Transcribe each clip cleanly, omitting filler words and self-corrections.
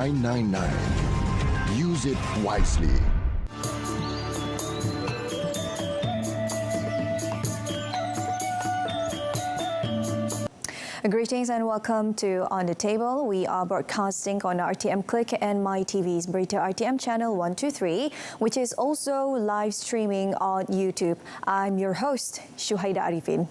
999. Use it wisely. Greetings and welcome to On the Table. We are broadcasting on RTM Click and MyTV's Berita RTM channel 123, which is also live streaming on YouTube. I'm your host, Shuhaida Arifin.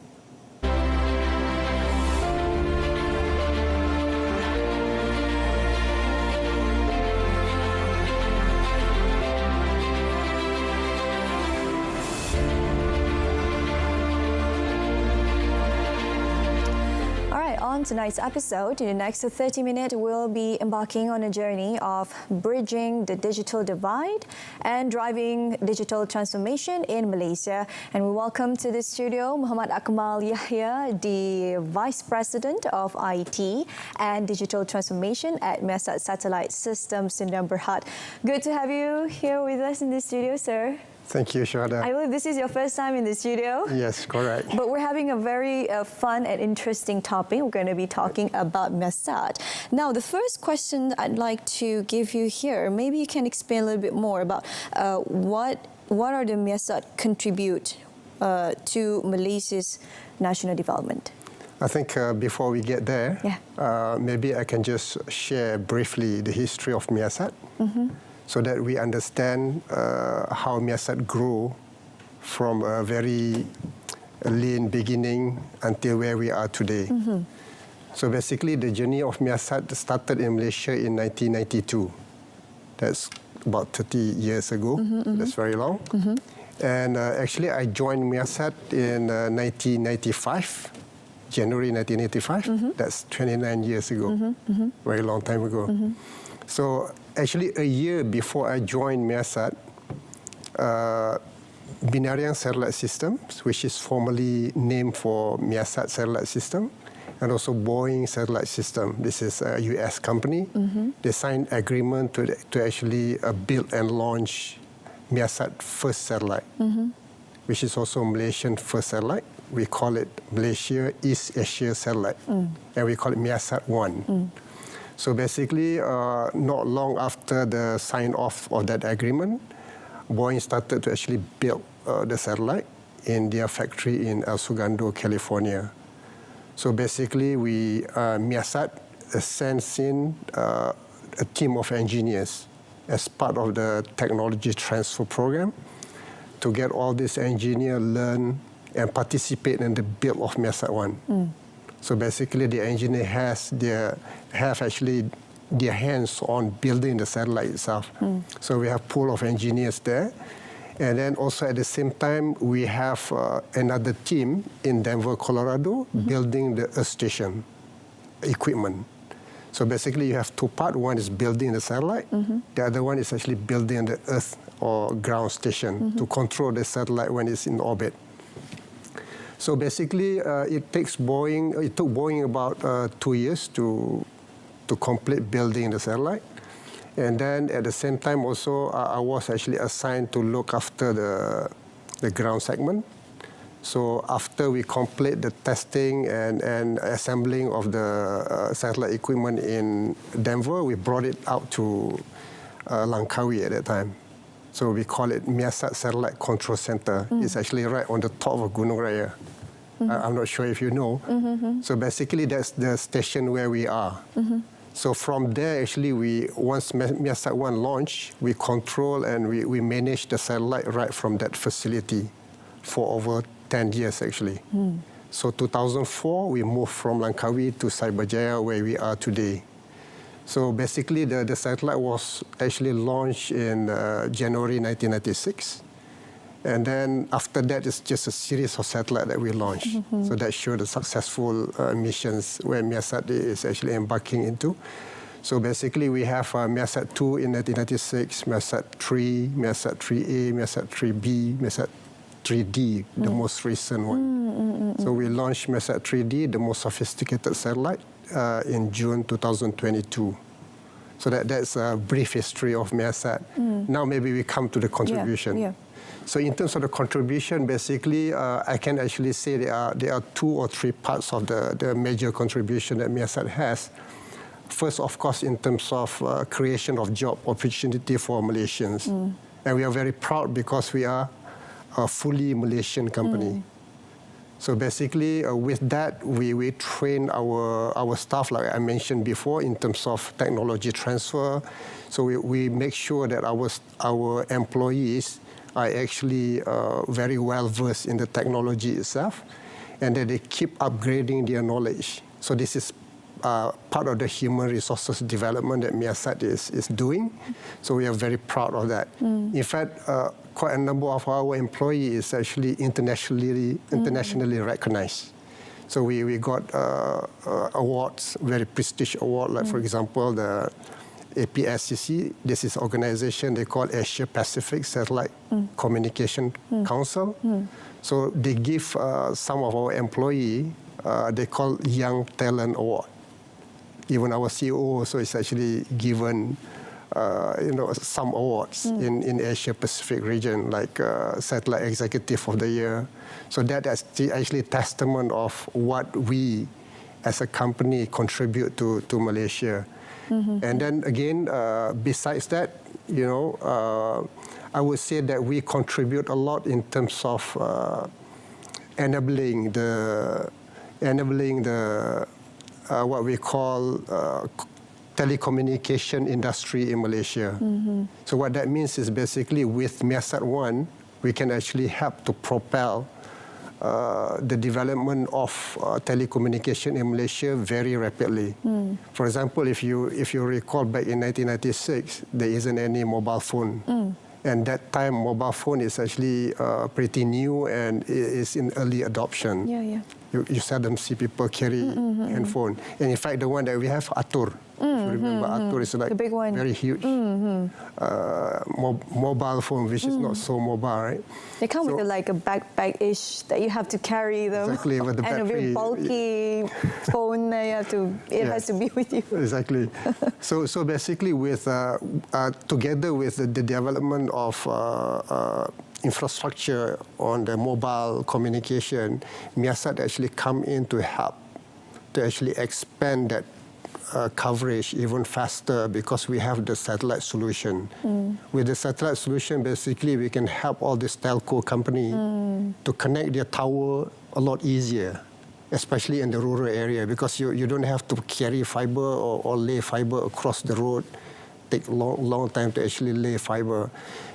On tonight's episode, in the next 30 minutes, we'll be embarking on a journey of bridging the digital divide and driving digital transformation in Malaysia. And we welcome to the studio Muhammad Akmal Yahya, the Vice President of IT and Digital Transformation at MEASAT Satellite Systems Sdn Bhd. Good to have you here with us in the studio, sir. Thank you, Shada. I believe this is your first time in the studio. Yes, correct. But we're having a very fun and interesting topic. We're going to be talking about MEASAT. Now, the first question I'd like to give you here, maybe you can explain a little bit more about what are the MEASAT contribute to Malaysia's national development? I think before we get there, maybe I can just share briefly the history of MEASAT. So that we understand how MEASAT grew from a very lean beginning until where we are today. So basically, the journey of MEASAT started in Malaysia in 1992. That's about 30 years ago. That's very long. And actually, I joined MEASAT in 1995, January 1985. That's 29 years ago, very long time ago. So actually, a year before I joined MEASAT, Binarian Satellite Systems, which is formally named for MEASAT Satellite System, and also Boeing Satellite System. This is a US company. They signed agreement to actually build and launch MEASAT first satellite, which is also Malaysian first satellite. We call it Malaysia East Asia Satellite, and we call it MEASAT-1. So basically, not long after the sign-off of that agreement, Boeing started to actually build the satellite in their factory in El Segundo, California. So basically, MEASAT sends in a team of engineers as part of the technology transfer program to get all these engineers learn and participate in the build of MEASAT-1. So basically, the engineer have actually their hands on building the satellite itself. So we have a pool of engineers there. And then also at the same time, we have another team in Denver, Colorado, building the Earth station equipment. So basically, you have two parts. One is building the satellite. The other one is actually building the Earth or ground station to control the satellite when it's in orbit. So basically, it took Boeing about 2 years to complete building the satellite. And then at the same time also, I was actually assigned to look after the ground segment. So after we complete the testing and assembling of the satellite equipment in Denver, we brought it out to Langkawi at that time. So we call it MEASAT Satellite Control Center. It's actually right on the top of Gunung Raya. I'm not sure if you know. So basically, that's the station where we are. So from there, actually, once MEASAT-1 launched, we control and we manage the satellite right from that facility for over 10 years, actually. So 2004, we moved from Langkawi to Cyberjaya, where we are today. So basically, the satellite was actually launched in January 1996. And then after that, it's just a series of satellites that we launched. So that showed the successful missions where MEASAT is actually embarking into. So basically, we have MEASAT-2 in 1996, MEASAT-3, MEASAT-3A, MEASAT-3B, MEASAT-3D, the most recent one. So we launched MEASAT-3D, the most sophisticated satellite, in June 2022. So that's a brief history of MEASAT. Now maybe we come to the contribution. So in terms of the contribution, basically, I can actually say there are 2 or 3 parts of the major contribution that MEASAT has. First, of course, in terms of creation of job opportunity for Malaysians. And we are very proud because we are a fully Malaysian company. So basically, with that, we train our staff, like I mentioned before, in terms of technology transfer. So we make sure that our employees are actually very well versed in the technology itself, and that they keep upgrading their knowledge. So this is part of the human resources development that MEASAT is doing. So we are very proud of that. In fact, quite a number of our employees is actually internationally recognized. So we got awards, very prestigious award, like for example, the APSCC. This is organization they call Asia Pacific Satellite Communication Council. So they give some of our employees, they call Young Talent Award. Even our CEO also is actually given some awards in Asia Pacific region, like Satellite Executive of the Year. So that is actually testament of what we as a company contribute to Malaysia. And then again, besides that, I would say that we contribute a lot in terms of enabling the what we call telecommunication industry in Malaysia. So what that means is basically with MEASAT 1, we can actually help to propel the development of telecommunication in Malaysia very rapidly. For example, if you recall back in 1996, there isn't any mobile phone. And that time, mobile phone is actually pretty new and is in early adoption. You seldom see people carry handphone. And in fact, the one that we have, Atur. If you remember, Atur is like the big one. Very huge mobile phone, which is not so mobile, right? They come with like a backpack-ish that you have to carry them. Exactly, with the and battery. a very bulky phone that it has to be with you. Exactly. So basically, with together with the development of infrastructure on the mobile communication, MEASAT actually come in to help to actually expand that coverage even faster because we have the satellite solution. With the satellite solution, basically, we can help all these telco company to connect their tower a lot easier, especially in the rural area, because you don't have to carry fiber or lay fiber across the road. Take long time to actually lay fiber.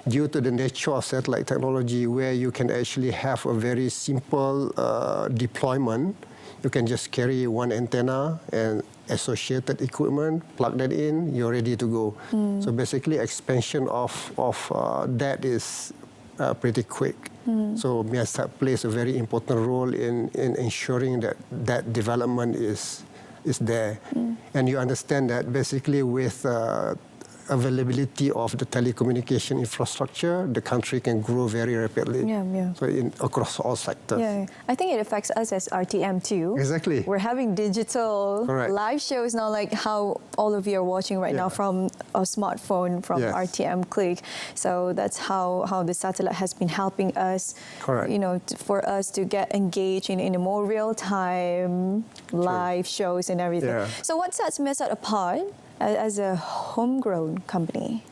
Due to the nature of satellite technology, where you can actually have a very simple deployment, you can just carry one antenna and associated equipment, plug that in, you're ready to go. So basically, expansion of that is pretty quick. So MEASAT plays a very important role in ensuring that development is there. And you understand that basically with availability of the telecommunication infrastructure, the country can grow very rapidly. So across all sectors. I think it affects us as RTM too. Exactly. We're having digital live shows now, like how all of you are watching right now from a smartphone, from RTM Click. So that's how the satellite has been helping us. For us to get engaged in a more real-time live shows and everything. So what sets MEASAT apart as a homegrown company?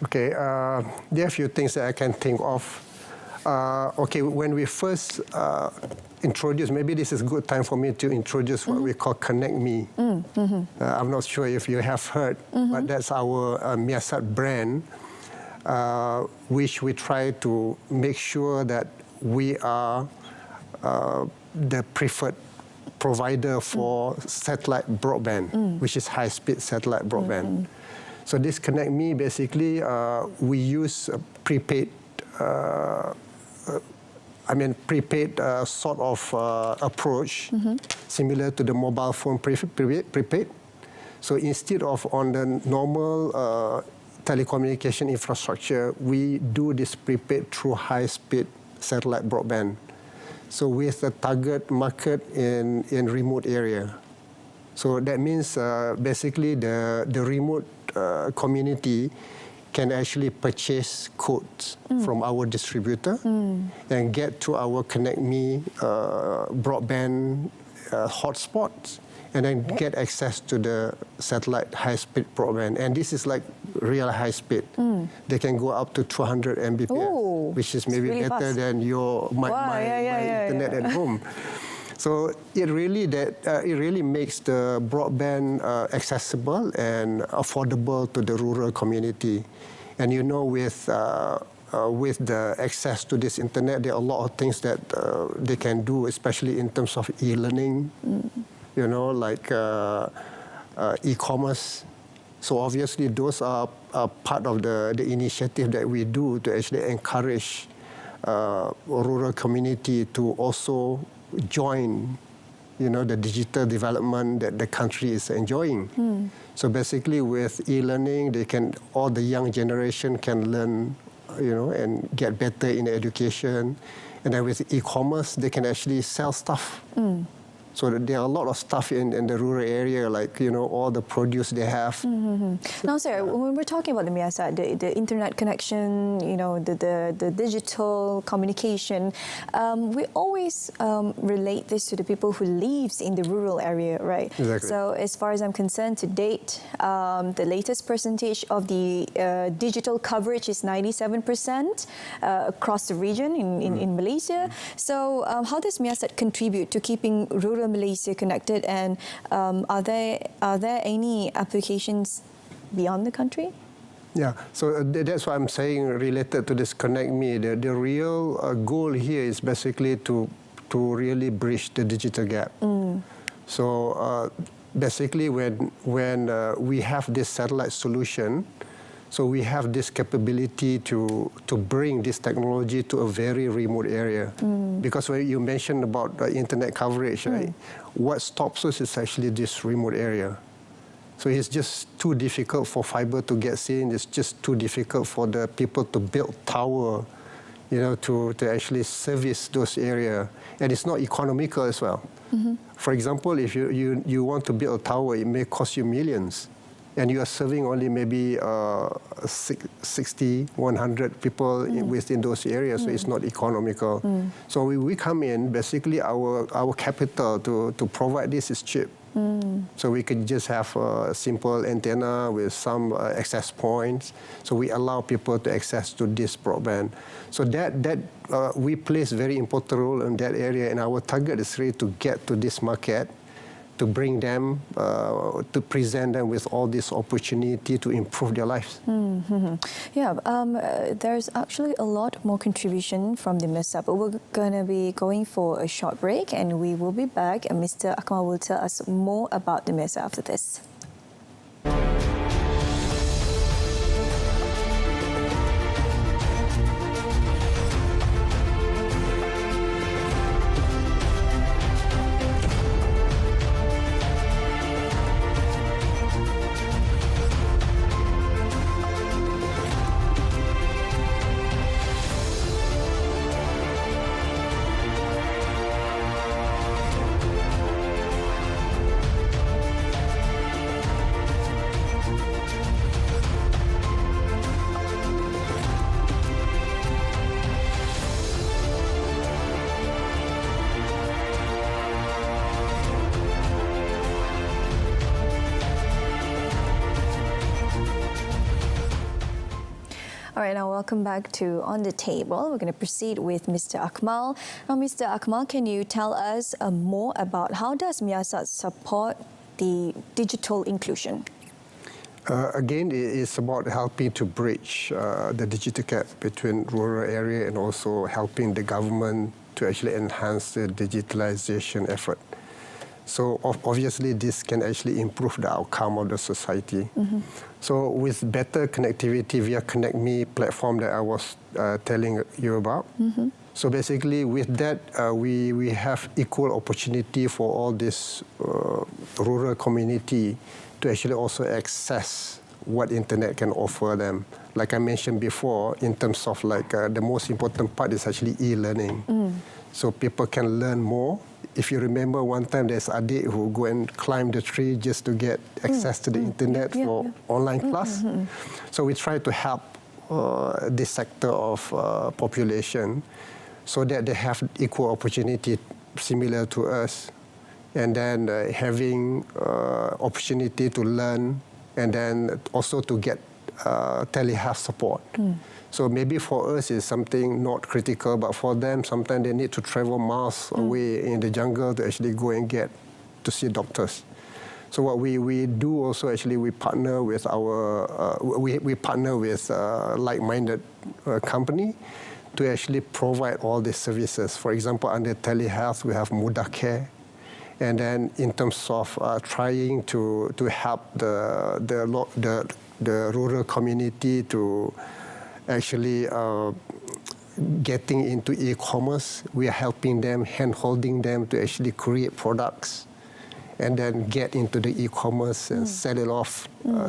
Okay, there are a few things that I can think of. Okay, when we first introduced, maybe this is a good time for me to introduce what we call Connect Me. I'm not sure if you have heard, but that's our MEASAT brand, which we try to make sure that we are the preferred provider for satellite broadband, which is high-speed satellite broadband. So this Connect Me, basically, we use a prepaid, sort of approach, similar to the mobile phone prepaid. So instead of on the normal telecommunication infrastructure, we do this prepaid through high-speed satellite broadband. So with a target market in remote area. So that means basically the remote community can actually purchase codes from our distributor and get to our Connect Me broadband hotspots and then get access to the satellite high-speed broadband. And this is like real high speed. They can go up to 200 Mbps, Ooh, which is maybe really better fast. than my internet at home. So it really makes the broadband accessible and affordable to the rural community. And you know, with the access to this internet, there are a lot of things that they can do, especially in terms of e-learning, you know, like e-commerce. So obviously those are part of the initiative that we do to actually encourage rural community to also join, you know, the digital development that the country is enjoying. So basically with e-learning, all the young generation can learn, you know, and get better in education. And then with e-commerce, they can actually sell stuff. So there are a lot of stuff in the rural area, like, you know, all the produce they have. Now, sir, when we're talking about the MEASAT, the internet connection, you know, the digital communication, we always relate this to the people who lives in the rural area, right? Exactly. So as far as I'm concerned, to date, the latest percentage of the digital coverage is 97% across the region in Malaysia. So how does MEASAT contribute to keeping rural Malaysia connected, and are there any applications beyond the country? Yeah, so that's what I'm saying related to this Connect Me. The real goal here is basically to really bridge the digital gap. So basically when we have this satellite solution, so we have this capability to bring this technology to a very remote area. Because when you mentioned about the internet coverage, right, what stops us is actually this remote area. So it's just too difficult for fiber to get seen. It's just too difficult for the people to build tower, you know, to actually service those areas. And it's not economical as well. For example, if you want to build a tower, it may cost you millions. And you are serving only maybe 60, 100 people within those areas, so it's not economical. So we come in, basically our capital to provide this is cheap. So we could just have a simple antenna with some access points. So we allow people to access to this broadband. So that we place very important role in that area, and our target is really to get to this market, to bring them, to present them with all this opportunity to improve their lives. Yeah, there's actually a lot more contribution from the MEASAT, but we're going to be going for a short break, and we will be back, and Mr. Akmal will tell us more about the MEASAT after this. All right, now welcome back to On the Table. We're going to proceed with Mr. Akmal. Now, Mr. Akmal, can you tell us more about how does MEASAT support the digital inclusion? Again, it's about helping to bridge the digital gap between rural area and also helping the government to actually enhance the digitalization effort. So obviously this can actually improve the outcome of the society. So with better connectivity via Connect Me platform that I was telling you about, so basically with that we have equal opportunity for all this rural community to actually also access what internet can offer them. Like I mentioned before, in terms of like the most important part is actually e-learning. So people can learn more. If you remember one time there's Adik who go and climb the tree just to get access to the internet for online class. So we try to help this sector of population so that they have equal opportunity similar to us. and then having opportunity to learn, and then also to get telehealth support. So maybe for us it's something not critical, but for them sometimes they need to travel miles away in the jungle to actually go and get to see doctors. So what we do also, actually we partner with we partner with like-minded company to actually provide all these services. For example, under telehealth we have Mudah Care, and then in terms of trying to help the rural community to actually getting into e-commerce, we are helping them, hand-holding them to actually create products and then get into the e-commerce and sell it off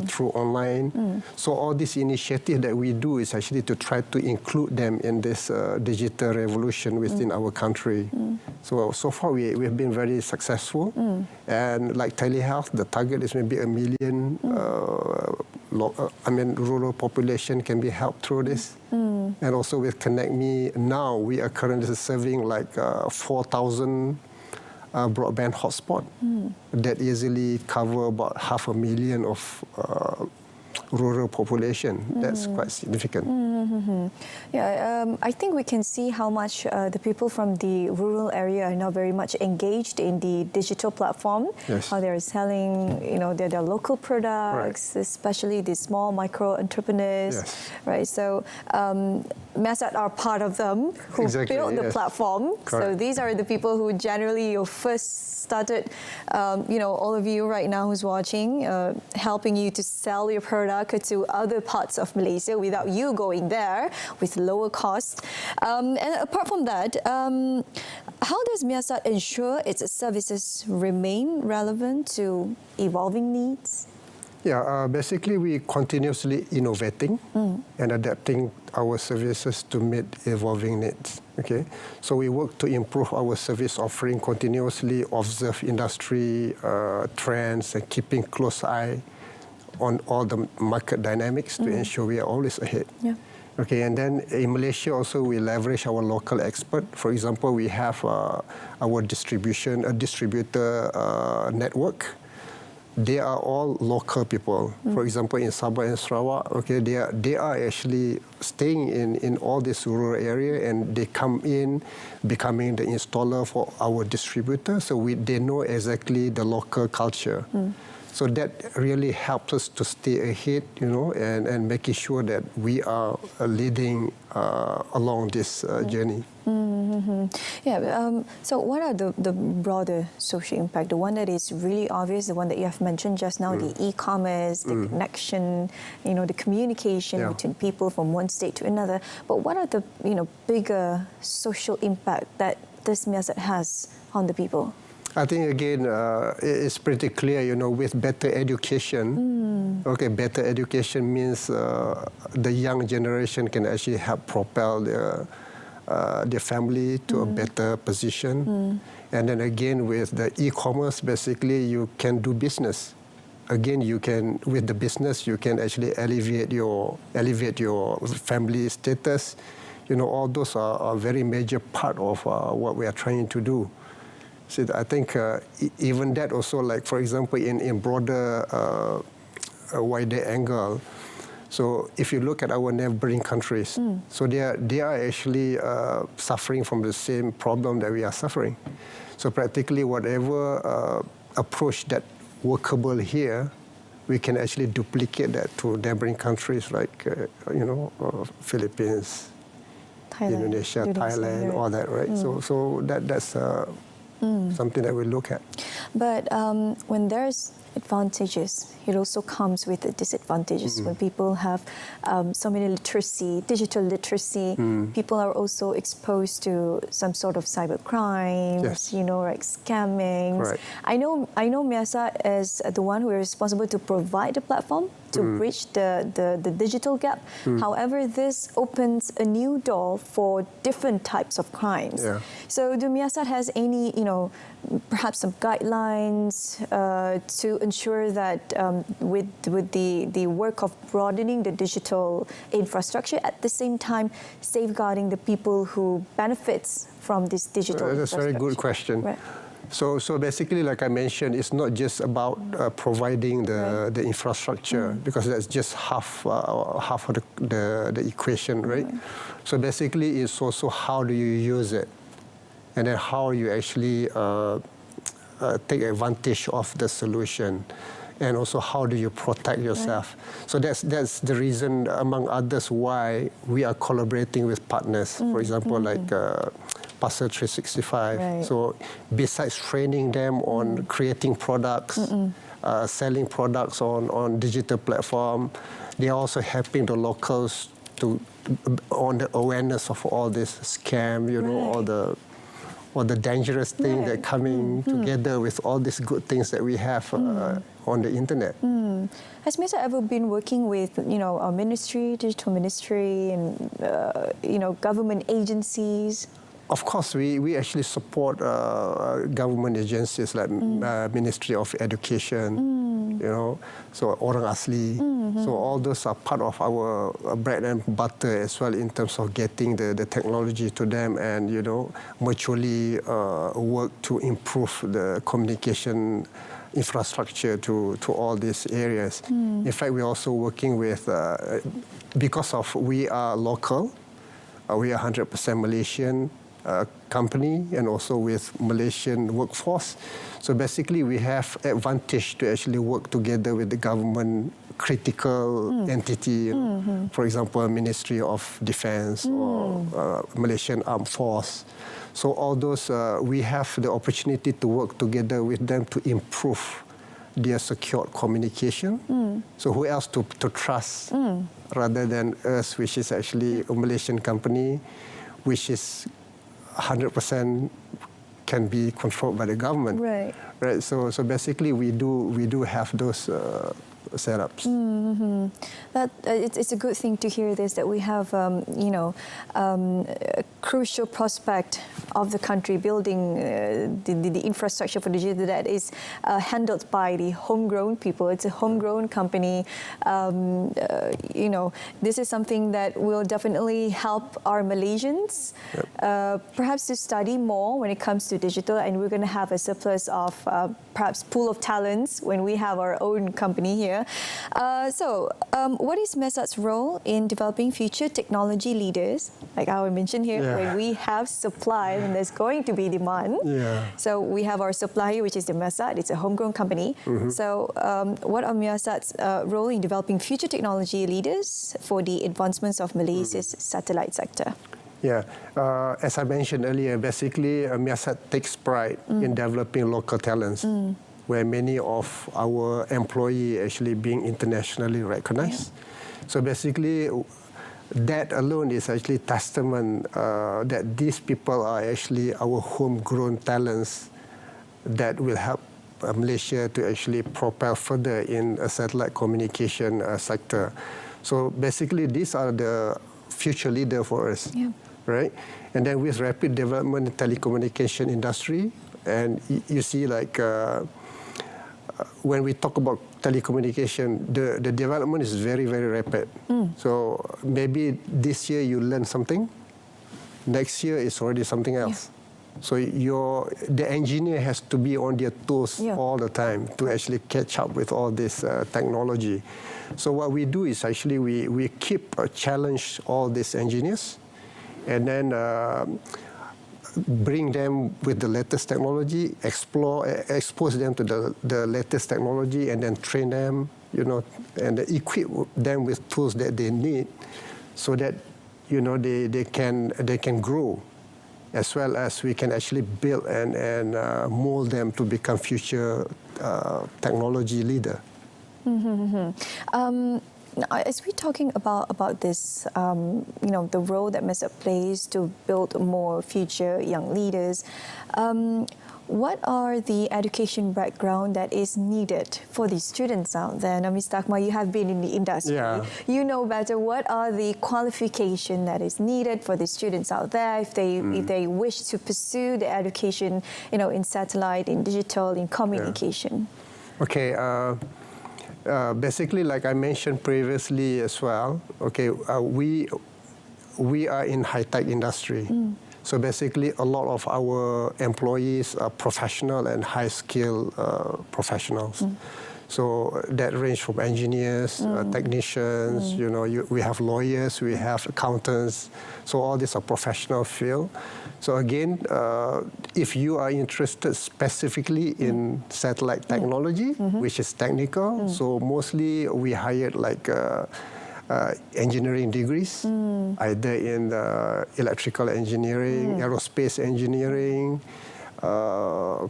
through online. So all this initiative that we do is actually to try to include them in this digital revolution within our country. So far we've been very successful. And like telehealth, the target is maybe 1 million rural population can be helped through this. And also with Connect Me, now we are currently serving like 4,000 broadband hotspot that easily cover about 500,000 of rural population. That's quite significant. Yeah, I think we can see how much the people from the rural area are now very much engaged in the digital platform. Yes. How they're selling, their local products, especially the small micro entrepreneurs. Yes. Right. So MEASAT are part of them who built the platform. Correct. So these are the people who generally first started, all of you right now who's watching, helping you to sell your product to other parts of Malaysia without you going there with lower cost. And apart from that, how does MEASAT ensure its services remain relevant to evolving needs? Yeah, basically we continuously innovating and adapting our services to meet evolving needs. Okay, so we work to improve our service offering, continuously observe industry trends and keeping close eye on all the market dynamics to ensure we are always ahead. Yeah. Okay, and then in Malaysia also we leverage our local expert. For example, we have our distributor network. They are all local people. For example, in Sabah and Sarawak, okay, they are actually staying in all this rural area, and they come in becoming the installer for our distributor. So they know exactly the local culture. So that really helps us to stay ahead, and making sure that we are leading along this journey. Yeah. So what are the broader social impact? The one that is really obvious, the one that you have mentioned just now, the e-commerce, the connection, the communication between people from one state to another. But what are the bigger social impact that this MEASAT has on the people? I think, again, it's pretty clear, with better education. Okay, better education means the young generation can actually help propel their family to a better position. And then again, with the e-commerce, basically, you can do business. Again, with the business, you can actually elevate your family status. All those are a very major part of what we are trying to do. So I think even that also, like for example, in broader, wider angle. So if you look at our neighboring countries, so they are actually suffering from the same problem that we are suffering. So practically whatever approach that workable here, we can actually duplicate that to neighboring countries like Philippines, Thailand, Indonesia, Thailand, all that, right? So that's something that we look at. But when there's advantages, it also comes with the disadvantages. When people have so many digital literacy, people are also exposed to some sort of cybercrimes, like scamming. Right. I know MEASAT is the one who is responsible to provide the platform to bridge the digital gap. However, this opens a new door for different types of crimes. Yeah. So do MEASAT has any, perhaps some guidelines to ensure that with the work of broadening the digital infrastructure, at the same time safeguarding the people who benefits from this digital infrastructure? That's a very good question. Right. So basically, like I mentioned, it's not just about providing the infrastructure, because that's just half of the equation, right? So basically, it's also how do you use it, and then how you actually take advantage of the solution, and also how do you protect yourself. So that's the reason, among others, why we are collaborating with partners. For example, like Parcel 365. So besides training them on creating products, selling products on digital platform, they are also helping the locals on the awareness of all this scam, all the dangerous things that coming together with all these good things that we have on the internet. Has MEASAT ever been working with, our ministry, digital ministry, and government agencies? Of course, we actually support government agencies like Ministry of Education, so Orang Asli. So all those are part of our bread and butter as well, in terms of getting the technology to them, and mutually work to improve the communication infrastructure to all these areas. In fact, we're also working with, because of we are local, we are 100% Malaysian company, and also with Malaysian workforce. So basically, we have advantage to actually work together with the government critical entity, for example, Ministry of Defence or Malaysian Armed Force. So all those, we have the opportunity to work together with them to improve their secure communication. So who else to trust rather than us, which is actually a Malaysian company, which is 100% can be controlled by the government. Right. So basically, we do have those setups. It's a good thing to hear this, that we have, a crucial prospect of the country building the infrastructure for digital that is handled by the homegrown people. It's a homegrown company. This is something that will definitely help our Malaysians perhaps to study more when it comes to digital, and we're going to have a surplus of perhaps pool of talents when we have our own company here. What is MEASAT's role in developing future technology leaders, like I mentioned here, when we have supply and there's going to be demand? So we have our supplier, which is the MEASAT. It's a homegrown company. So what are MEASAT's role in developing future technology leaders for the advancements of Malaysia's satellite sector? As I mentioned earlier, basically MEASAT takes pride in developing local talents, where many of our employees actually being internationally recognized. So basically, that alone is actually testament that these people are actually our homegrown talents that will help Malaysia to actually propel further in a satellite communication sector. So basically, these are the future leader for us, right? And then with rapid development in telecommunication industry, and you see like when we talk about telecommunication, the development is very, very rapid. So maybe this year you learn something, next year it's already something else. So the engineer has to be on their toes all the time to actually catch up with all this technology. So what we do is actually we keep challenge all these engineers, and then bring them with the latest technology, expose them to the latest technology, and then train them, and equip them with tools that they need, so that they can grow, as well as we can actually build and mold them to become future technology leader. As we're talking about this, the role that MEASAT plays to build more future young leaders, what are the education background that is needed for the students out there? Now, Ms. Takma, you have been in the industry. You know better. What are the qualifications that is needed for the students out there if they wish to pursue the education, in satellite, in digital, in communication? Okay. Basically, like I mentioned previously as well, we are in high-tech industry. So basically, a lot of our employees are professional and high-skilled professionals. So that range from engineers, technicians, we have lawyers, we have accountants. So all these are professional field. So again, if you are interested specifically in satellite technology, which is technical, so mostly we hired like engineering degrees, either in electrical engineering, aerospace engineering,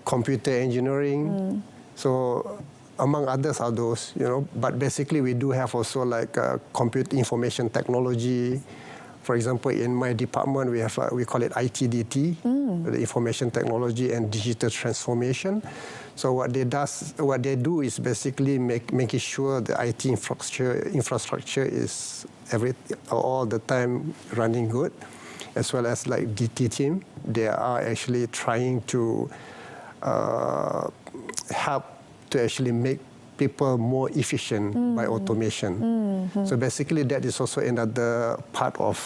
computer engineering. So among others are those, but basically we do have also like computer information technology. For example, in my department, we call it ITDT, the Information Technology and Digital Transformation. So what they do is basically making sure the IT infrastructure is all the time running good, as well as like DT team. They are actually trying to help to actually make people more efficient by automation. So basically that is also another part of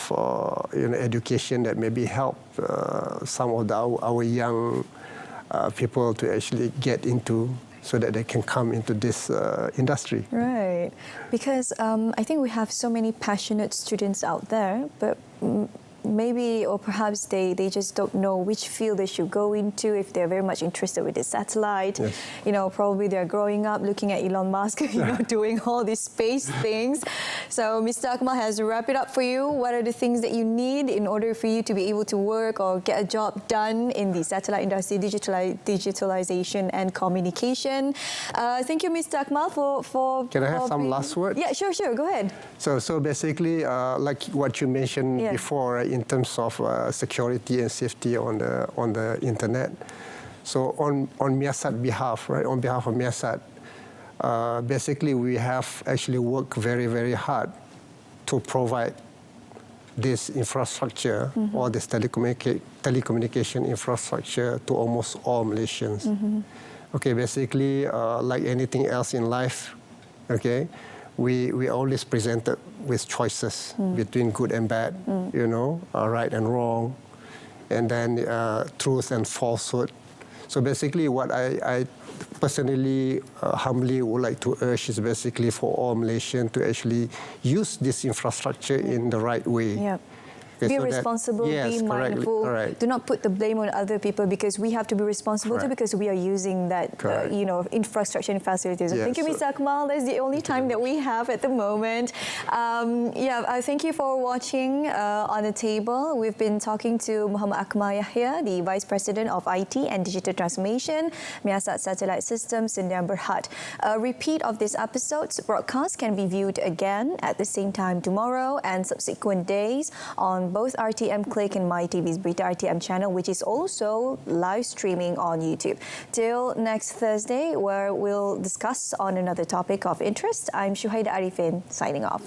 education that maybe help some of our young people to actually get into, so that they can come into this industry. Right, because I think we have so many passionate students out there, but maybe or perhaps they just don't know which field they should go into if they're very much interested with the satellite. Yes. Probably they're growing up looking at Elon Musk, doing all these space things. So Mr. Akmal has wrapped it up for you. What are the things that you need in order for you to be able to work or get a job done in the satellite industry, digitalization and communication? Thank you, Mr. Akmal, for Can I have some last words? Yeah, sure, go ahead. So basically, like what you mentioned before, in terms of security and safety on the internet. So on MEASAT behalf, right, on behalf of MEASAT, basically we have actually worked very, very hard to provide this infrastructure or this telecommunication infrastructure to almost all Malaysians. Okay, basically, like anything else in life, okay, we always presented with choices between good and bad, right and wrong, and then truth and falsehood. So basically what I personally humbly would like to urge is basically for all Malaysians to actually use this infrastructure in the right way. Yep. Okay, be so responsible, be mindful. Correct. Do not put the blame on other people, because we have to be responsible too, because we are using that infrastructure and facilities. Yes. Thank you, Mr. Akmal. That's the only time that we have at the moment. Thank you for watching On the Table. We've been talking to Muhammad Akmal Yahya, the Vice President of IT and Digital Transformation, MEASAT Satellite Systems in Berhad. A repeat of this episode's broadcast can be viewed again at the same time tomorrow and subsequent days on both RTM Click and MyTV's Berita RTM channel, which is also live streaming on YouTube. Till next Thursday, where we'll discuss on another topic of interest, I'm Shuhaida Arifin, signing off.